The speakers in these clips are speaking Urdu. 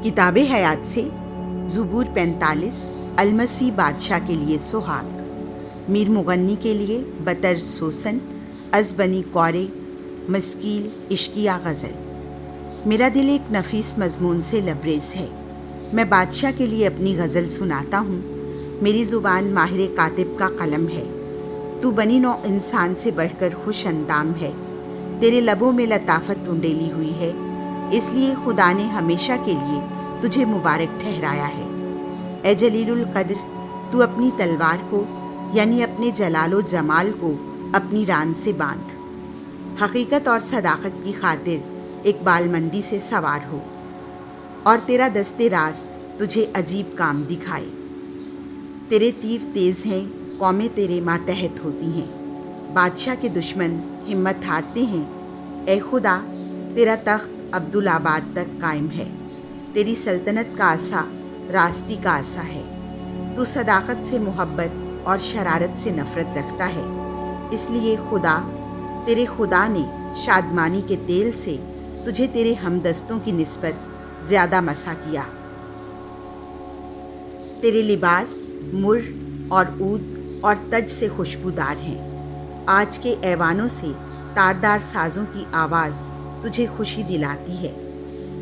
کتاب حیات سے زبور 45 المسیح بادشاہ کے لیے سہاگ، میر مغنی کے لیے بطر سوسن از بنی قورے مسکیل عشقیہ غزل۔ میرا دل ایک نفیس مضمون سے لبریز ہے، میں بادشاہ کے لیے اپنی غزل سناتا ہوں۔ میری زبان ماہر کاتب کا قلم ہے، تو بنی نوع انسان سے بڑھ کر خوش اندام ہے۔ تیرے لبوں میں لطافت انڈیلی ہوئی ہے، اس لیے خدا نے ہمیشہ کے لیے تجھے مبارک ٹھہرایا ہے۔ اے جلیل القدر، تو اپنی تلوار کو یعنی اپنے جلال و جمال کو اپنی ران سے باندھ، حقیقت اور صداقت کی خاطر اقبال مندی سے سوار ہو، اور تیرا دست راست تجھے عجیب کام دکھائے۔ تیرے تیر تیز ہیں، قومیں تیرے ماتحت ہوتی ہیں، بادشاہ کے دشمن ہمت ہارتے ہیں۔ اے خدا، تیرا تخت عبدالآباد تک قائم ہے، تیری سلطنت کا عصا راستی کا عصا ہے۔ تو صداقت سے محبت اور شرارت سے نفرت رکھتا ہے، اس لیے تیرے خدا نے شادمانی کے تیل سے تجھے تیرے ہمدستوں کی نسبت زیادہ مسا کیا۔ تیرے لباس مر اور عود اور تج سے خوشبودار ہیں، آج کے ایوانوں سے تاردار سازوں کی آواز تجھے خوشی دلاتی ہے۔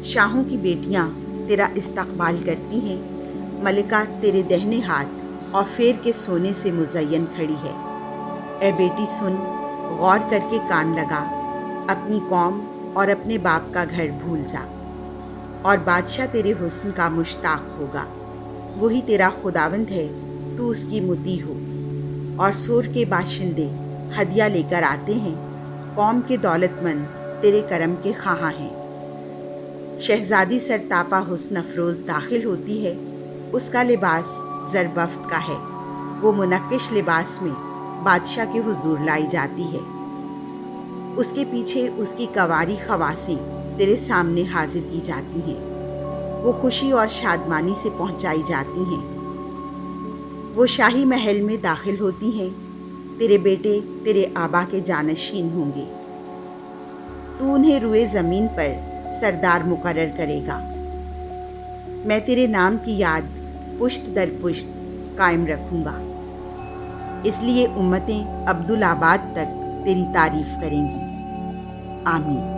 شاہوں کی بیٹیاں تیرا استقبال کرتی ہیں، ملکہ تیرے دہنے ہاتھ اور فیر کے سونے سے مزین کھڑی ہے۔ اے بیٹی سن، غور کر کے کان لگا، اپنی قوم اور اپنے باپ کا گھر بھول جا، اور بادشاہ تیرے حسن کا مشتاق ہوگا۔ وہی تیرا خداوند ہے، تو اس کی مطیع ہو۔ اور سور کے باشندے ہدیہ لے کر آتے ہیں، قوم کے دولت مند تیرے کرم کے خواہاں ہیں۔ شہزادی سرتاپا حسن افروز داخل ہوتی ہے، اس کا لباس زربفت کا ہے، وہ منقش لباس میں بادشاہ کے حضور لائی جاتی ہے۔ اس کے پیچھے اس کی کنواری خواصیں تیرے سامنے حاضر کی جاتی ہیں، وہ خوشی اور شادمانی سے پہنچائی جاتی ہیں۔ وہ شاہی محل میں داخل ہوتی ہیں، تیرے بیٹے تیرے آبا کے جانشین ہوں گے، تو انہیں روئے زمین پر سردار مقرر کرے گا۔ میں تیرے نام کی یاد پشت در پشت قائم رکھوں گا، اس لیے امتیں عبدالآباد تک تیری تعریف کریں گی۔ آمین۔